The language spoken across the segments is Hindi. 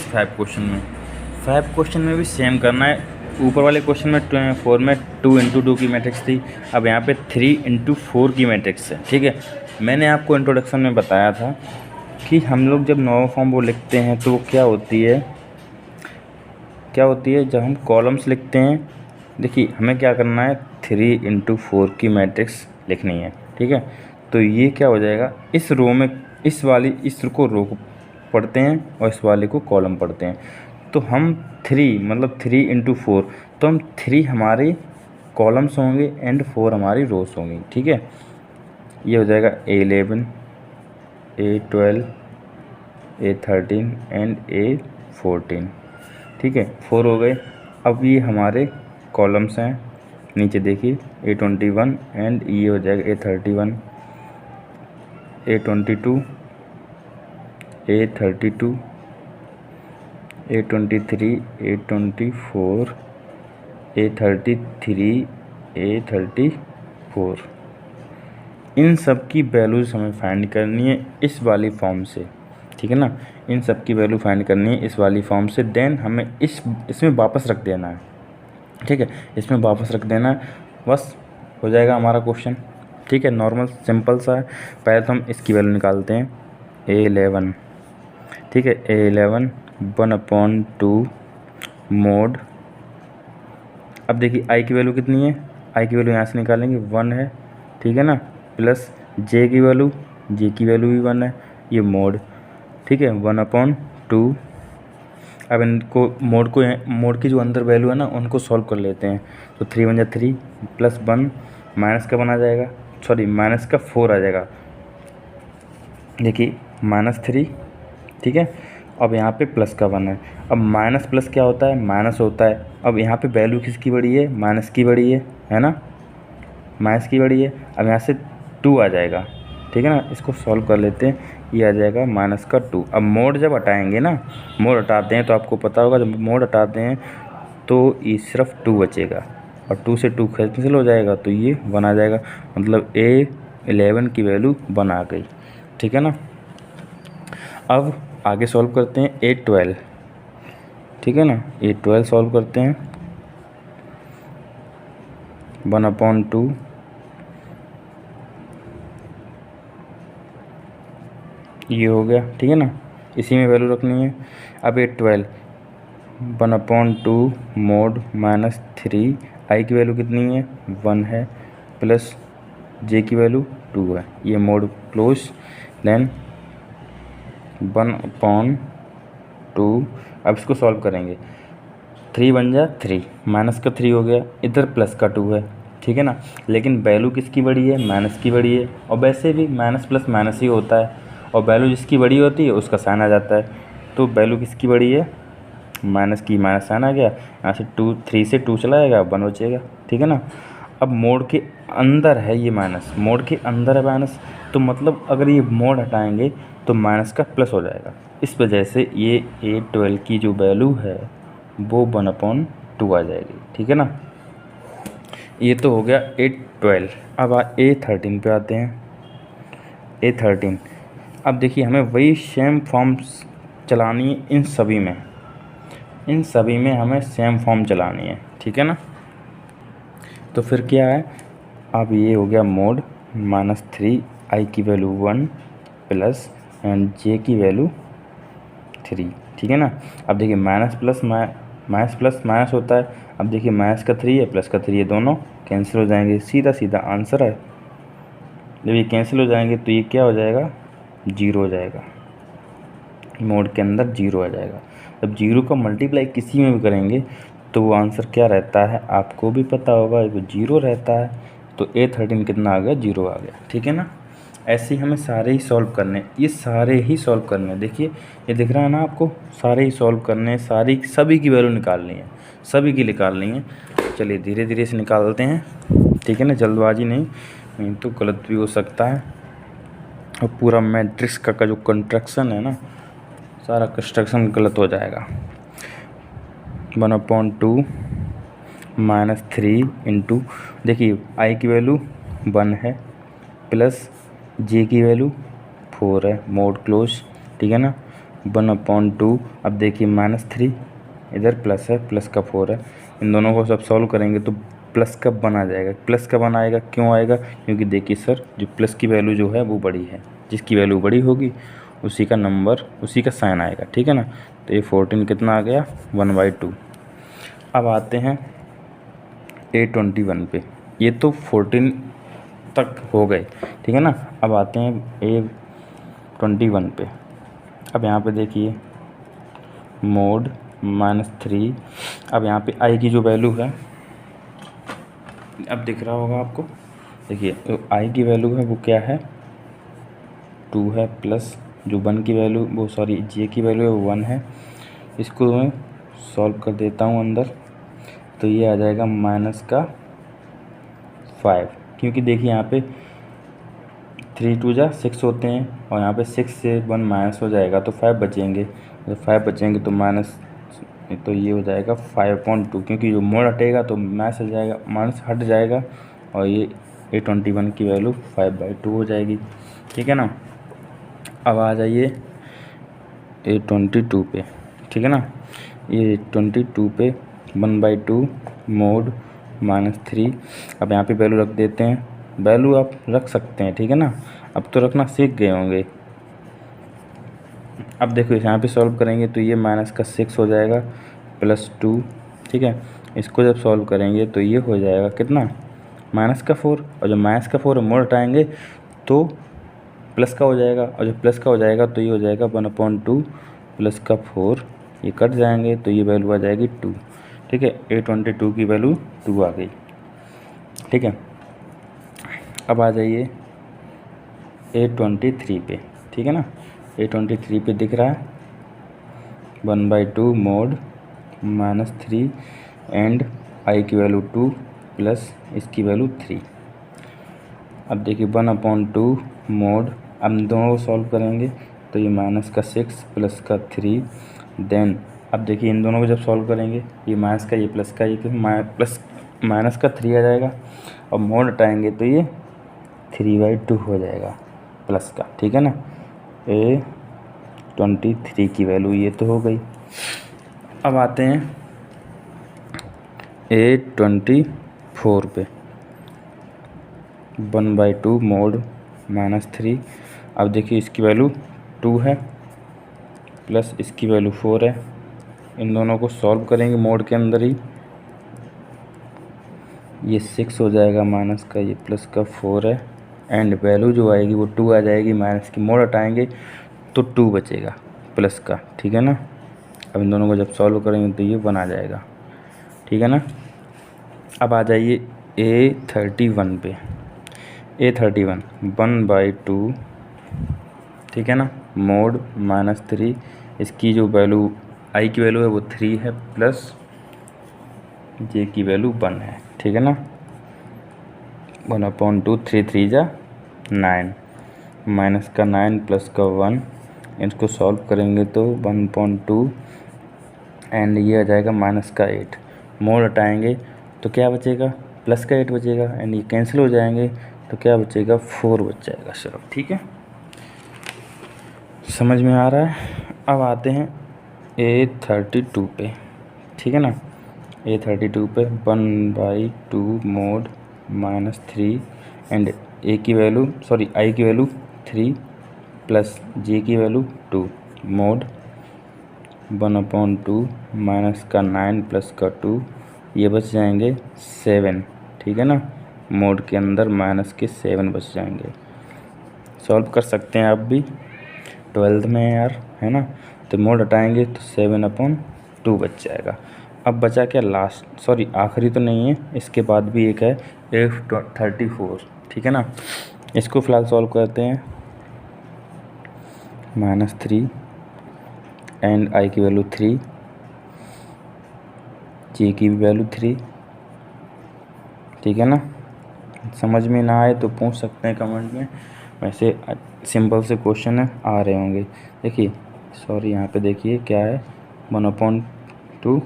फाइव क्वेश्चन में भी सेम करना है। ऊपर वाले क्वेश्चन में 4 में 2 × 2 की मैट्रिक्स थी, अब यहाँ पे 3 × 4 की मैट्रिक्स है। ठीक है, मैंने आपको इंट्रोडक्शन में बताया था कि हम लोग जब नॉर्मल फॉर्म वो लिखते हैं तो वो क्या होती है जब हम कॉलम्स लिखते हैं। देखिए हमें क्या करना है, 3 × 4 की मैट्रिक्स लिखनी है। ठीक है, तो ये क्या हो जाएगा, इस रो में इस को रो पढ़ते हैं और इस वाले को कॉलम पढ़ते हैं। तो हम 3 मतलब 3 × 4, तो हम 3 हमारे कॉलम्स होंगे एंड 4 हमारी रोज होंगी। ठीक है, ये हो जाएगा A11, A12, A13 and A14। ठीक है, 4 हो गए। अब ये हमारे कॉलम्स हैं, नीचे देखिए A21 एंड ये हो जाएगा A31, A22, A32, A23, A24, A33, A34। इन सब की वैल्यूज़ हमें फाइंड करनी है इस वाली फॉर्म से। ठीक है ना, इन सब की वैल्यू फाइंड करनी है इस वाली फॉर्म से। देन हमें इसमें वापस रख देना है। ठीक है, इसमें वापस रख देना है, बस हो जाएगा हमारा क्वेश्चन। ठीक है, नॉर्मल सिंपल सा है। पहले तो हम इसकी वैल्यू निकालते हैं, A11। ठीक है, A11 1/2 मोड। अब देखिए आई की वैल्यू कितनी है, आई की वैल्यू यहाँ से निकालेंगे 1 है। ठीक है ना, प्लस जे की वैल्यू भी 1 है, ये मोड। ठीक है, 1/2। अब इनको मोड की जो अंदर वैल्यू है ना उनको सॉल्व कर लेते हैं। तो 3 × 1 = 3 प्लस 1 माइनस का बना जाएगा, सॉरी माइनस का 4 आ जाएगा। देखिए -3। ठीक है, अब यहाँ पे प्लस का 1 है। अब माइनस प्लस क्या होता है, माइनस होता है। अब यहाँ पे वैल्यू किसकी बड़ी है, माइनस की बड़ी है ना, माइनस की बड़ी है। अब यहाँ से 2 आ जाएगा। ठीक है ना, इसको सॉल्व कर लेते हैं, ये आ जाएगा -2। अब मोड जब हटाएंगे ना, मोड हटाते हैं तो आपको पता होगा जब मोड हटाते हैं तो ये सिर्फ 2 बचेगा और 2 से 2 कैंसिल हो जाएगा तो ये 1 आ जाएगा। मतलब A11 की वैल्यू 1 आ गई। ठीक है ना, अब आगे सॉल्व करते हैं A12। ठीक है ना, A12 सॉल्व करते हैं, 1/2 ये हो गया। ठीक है ना, इसी में वैल्यू रखनी है। अब A12 1/2 मोड -3, आई की वैल्यू कितनी है, 1 है, प्लस जे की वैल्यू 2 है, ये मोड क्लोज। देन 1/2। अब इसको सॉल्व करेंगे, 3 × 1 = 3, माइनस का 3 हो गया, इधर प्लस का 2 है। ठीक है ना, लेकिन वैल्यू किसकी बड़ी है, माइनस की बड़ी है। और वैसे भी माइनस प्लस माइनस ही होता है, और वैल्यू जिसकी बड़ी होती है उसका साइन आ जाता है। तो वैल्यू किसकी बड़ी है, माइनस की, माइनस साइन आ गया। यहाँ से 3 से 2 चला जाएगा, 1 बचेगा। ठीक है ना, अब मोड के अंदर है ये माइनस, मोड के अंदर है माइनस, तो मतलब अगर ये मोड हटाएंगे तो माइनस का प्लस हो जाएगा। इस वजह से ये A12 की जो वैल्यू है वो 1/2 आ जाएगी। ठीक है ना, ये तो हो गया A12। अब A13 पे आते हैं। A13, अब देखिए हमें वही सेम फॉर्म्स चलानी है इन सभी में हमें सेम फॉर्म चलानी है। ठीक है ना, तो फिर क्या है, अब ये हो गया मोड -3, आई की वैल्यू 1 प्लस एंड जे की वैल्यू 3। ठीक है ना, अब देखिए माइनस प्लस माइनस होता है। अब देखिए माइनस का 3 है, प्लस का 3 है, दोनों कैंसिल हो जाएंगे, सीधा सीधा आंसर है। जब ये कैंसिल हो जाएंगे तो ये क्या हो जाएगा, 0 हो जाएगा, मोड के अंदर 0 आ जाएगा। जब 0 का मल्टीप्लाई किसी में भी करेंगे तो वो आंसर क्या रहता है आपको भी पता होगा, वो 0 रहता है। तो A13 कितना आ गया, 0 आ गया। ठीक है ना, ऐसे ही हमें सारे ही सॉल्व करने, ये सारे ही सॉल्व करने। देखिए ये दिख रहा है ना आपको, सारे ही सॉल्व करने, सभी की वैल्यू निकालनी है, सभी की निकालनी है। चलिए धीरे धीरे से निकालते हैं। ठीक है ना, जल्दबाजी नहीं तो गलत भी हो सकता है। और पूरा मैट्रिक्स का जो कंस्ट्रक्शन है ना, सारा कंस्ट्रक्शन गलत हो जाएगा। 1/2 -3 इंटू, देखिए आई की वैल्यू 1 है, प्लस जे की वैल्यू 4 है, मोड क्लोज। ठीक है ना, 1/2। अब देखिए -3, इधर प्लस है, प्लस का 4 है। इन दोनों को सब सॉल्व करेंगे तो प्लस का वन आ जाएगा। प्लस का वन आएगा, क्यों आएगा? क्योंकि देखिए सर, जो प्लस की वैल्यू जो है वो बड़ी है, जिसकी वैल्यू बड़ी होगी उसी का नंबर, उसी का साइन आएगा, ठीक है ना। तो ये 14 कितना आ गया? 1/2। अब आते हैं A21 पे। ये तो 14 तक हो गए, ठीक है ना। अब आते हैं A21 पे। अब यहाँ पे देखिए मोड -3। अब यहाँ पे आई की जो वैल्यू है, अब दिख रहा होगा आपको, देखिए तो आई की वैल्यू है वो क्या है? 2 है, प्लस जो 1 की वैल्यू, वो सॉरी जे की वैल्यू है वो 1 है। इसको मैं सॉल्व कर देता हूँ अंदर, तो ये आ जाएगा -5। क्योंकि देखिए यहाँ पे 3 2 जा 6 होते हैं, और यहाँ पे 6 से 1 माइनस हो जाएगा तो 5 बचेंगे। जब 5 बचेंगे तो माइनस, तो ये हो जाएगा 5/2। क्योंकि जो मोड हटेगा तो माइनस हो जाएगा, माइनस हट जाएगा, और ये A21 की वैल्यू 5/2 हो जाएगी, ठीक है ना। अब आ जाइए A22 पे, ठीक है ना। ये 22 पे 1/2 मोड -3। अब यहाँ पे वैल्यू रख देते हैं, वैल्यू आप रख सकते हैं, ठीक है ना। अब तो रखना सीख गए होंगे। अब देखो यहाँ पे सॉल्व करेंगे तो ये -6 हो जाएगा, +2, ठीक है। इसको जब सॉल्व करेंगे तो ये हो जाएगा कितना? -4। और जब -4 मोड हटाएंगे तो प्लस का हो जाएगा, और जब प्लस का हो जाएगा तो ये हो जाएगा 1/2 प्लस का 4, ये कट जाएंगे तो ये वैल्यू आ जाएगी 2, ठीक है। A22 की वैल्यू 2 आ गई, ठीक है। अब आ जाइए A23 पे, ठीक है ना। A23 पे दिख रहा है 1/2 मोड -3 एंड आई की वैल्यू 2 प्लस इसकी वैल्यू 3। अब देखिए 1/2 मोड, अब दोनों को सॉल्व करेंगे तो ये -6 प्लस का 3। देन अब देखिए इन दोनों को जब सॉल्व करेंगे, ये माइनस का, ये प्लस का, ये प्लस माइनस का 3 आ जाएगा, और मोड हटाएंगे तो ये 3/2 हो जाएगा प्लस का, ठीक है ना। A23 की वैल्यू ये तो हो गई। अब आते हैं A24 पे 1/2 मोड -3। अब देखिए इसकी वैल्यू 2 है, प्लस इसकी वैल्यू 4 है। इन दोनों को सॉल्व करेंगे मोड के अंदर ही, ये 6 हो जाएगा माइनस का, ये प्लस का 4 है, एंड वैल्यू जो आएगी वो 2 आ जाएगी। माइनस की मोड हटाएंगे तो 2 बचेगा प्लस का, ठीक है ना। अब इन दोनों को जब सॉल्व करेंगे तो ये 1 आ जाएगा, ठीक है ना। अब आ जाइए A31 पे। A31 1/2, ठीक है ना, मोड -3। इसकी जो वैल्यू, आई की वैल्यू है वो 3 है, प्लस जे की वैल्यू 1 है, ठीक है ना। 1/2, 3 3 जा 9, माइनस का 9 प्लस का 1। इसको सॉल्व करेंगे तो 1/2 एंड ये आ जाएगा -8। मोड हटाएंगे तो क्या बचेगा? प्लस का 8 बचेगा, एंड ये कैंसिल हो जाएंगे तो क्या बचेगा? 4 बच जाएगा सिर्फ, ठीक है। समझ में आ रहा है। अब आते हैं A32 पे, ठीक है ना। A32 पे 1/2 मोड -3 एंड ए की वैल्यू, सॉरी आई की वैल्यू 3 प्लस जे की वैल्यू 2 मोड 1/2 माइनस का 9 प्लस का 2, ये बच जाएंगे 7, ठीक है ना। मोड के अंदर माइनस के 7 बच जाएंगे। सॉल्व कर सकते हैं आप भी, 12th में यार, है ना। तो मोड हटाएंगे तो 7/2 बच जाएगा। अब बचा क्या? लास्ट, सॉरी आखिरी तो नहीं है, इसके बाद भी एक है A34, ठीक है ना। इसको फ़िलहाल सॉल्व करते हैं। -3 एंड आई की वैल्यू 3, जे की भी वैल्यू 3, ठीक है ना। समझ में ना आए तो पूछ सकते हैं कमेंट में, वैसे सिंपल से क्वेश्चन है, आ रहे होंगे। देखिए सॉरी यहाँ पे देखिए क्या है, 1/2,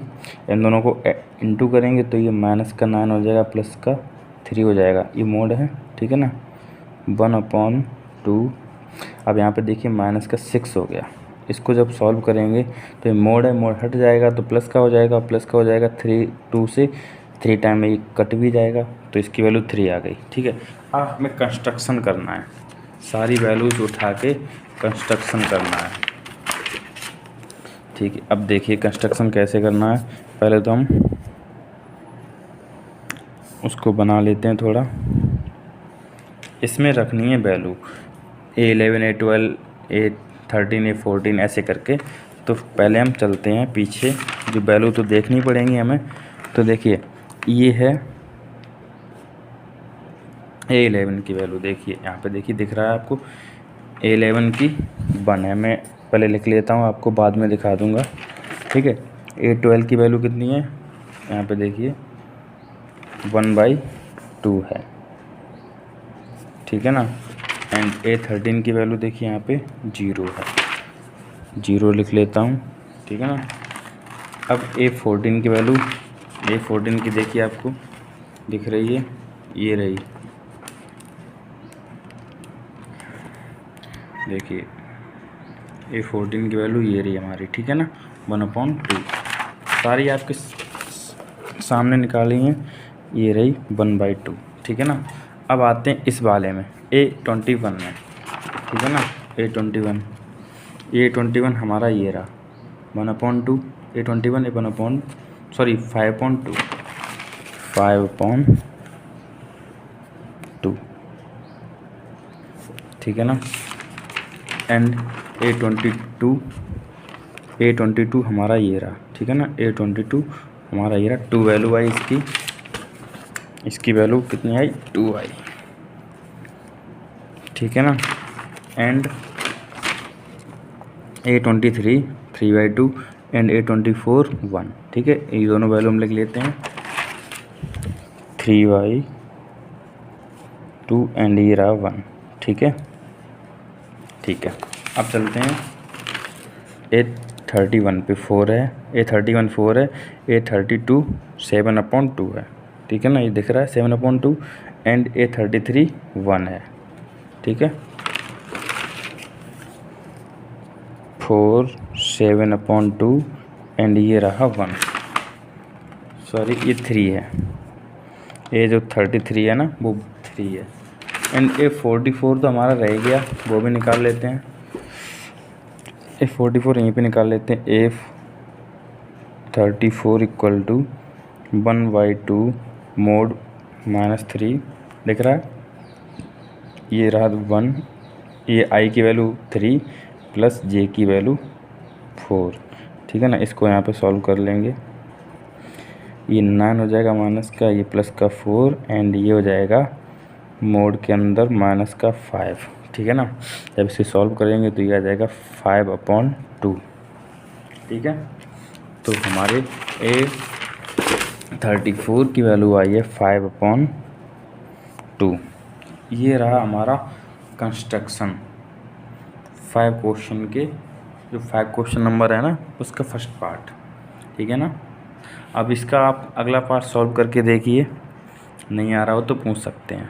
इन दोनों को इंटू करेंगे तो ये माइनस का 9 हो जाएगा, प्लस का 3 हो जाएगा, ये मोड है, ठीक है ना। 1/2, अब यहाँ पे देखिए माइनस का 6 हो गया, इसको जब सॉल्व करेंगे तो ये मोड है, मोड हट जाएगा तो प्लस का हो जाएगा, प्लस का हो जाएगा 2 से 3 टाइम में ये कट भी जाएगा, तो इसकी वैल्यू 3 आ गई। ठीक है, अब हमें कंस्ट्रक्शन करना है, सारी वैल्यूज़ उठा के कंस्ट्रक्शन करना है। ठीक है, अब देखिए कंस्ट्रक्शन कैसे करना है। पहले तो हम उसको बना लेते हैं थोड़ा, इसमें रखनी है value A11 A12 A13 A14 ऐसे करके। तो पहले हम चलते हैं पीछे, जो वैल्यू तो देखनी पड़ेंगी हमें। तो देखिए ये है A11 की वैल्यू, देखिए यहाँ पे देखिए दिख रहा है आपको A11 की 1 है। मैं पहले लिख लेता हूँ, आपको बाद में दिखा दूँगा। ठीक है, A12 की वैल्यू कितनी है, यहाँ पे देखिए 1/2 है। ठीक है ना, एंड A13 की वैल्यू देखिए यहाँ पे 0 है, 0 लिख लेता हूँ। ठीक है ना, अब A14 की वैल्यू, A14 की देखिए आपको दिख रही है, ये रही, देखिए A14 की वैल्यू ये रही हमारी। ठीक है ना, 1/2 सारी आपके सामने निकाली हैं, ये रही 1/2। ठीक है ना, अब आते हैं इस वाले में A21 में। ठीक है ना, A21 हमारा ये रहा 1/2, A21 5/2। ठीक है ना, एंड A22 हमारा ये रहा। ठीक है ना, A22 हमारा ये रहा, 2 वैल्यू आई इसकी वैल्यू कितनी आई, 2 आई। ठीक है ना, एंड A23 3/2 एंड A24 1। ठीक है, ये दोनों वैल्यू हम लिख लेते हैं 3/2 एंड ये रहा 1। ठीक है, ठीक है, अब चलते हैं A31 पे 4 है, A31 4 है, A32 7/2 है। ठीक है ना, ये दिख रहा है 7/2 एंड A33 1 है। ठीक है, 4 7/2 एंड ये रहा 1, सॉरी ये 3 है, ये जो 33 है ना वो 3 है, एंड A44 तो हमारा रह गया, वो भी निकाल लेते हैं। A44 यहीं पे निकाल लेते हैं, A34 इक्वल टू 1/2 मोड -3 दिख रहा है, ये रहा 1, ये I की वैल्यू 3 प्लस J की वैल्यू 4। ठीक है ना, इसको यहाँ पे सॉल्व कर लेंगे, ये 9 हो जाएगा माइनस का, ये प्लस का 4 एंड ये हो जाएगा मोड के अंदर माइनस का 5। ठीक है ना, जब इसे सॉल्व करेंगे तो ये आ जाएगा 5/2। ठीक है, तो हमारे A34 की वैल्यू आई है 5/2। ये रहा हमारा कंस्ट्रक्शन 5 क्वेश्चन के, जो 5 क्वेश्चन नंबर है ना उसका फर्स्ट पार्ट। ठीक है ना, अब इसका आप अगला पार्ट सॉल्व करके देखिए, नहीं आ रहा हो तो पूछ सकते हैं।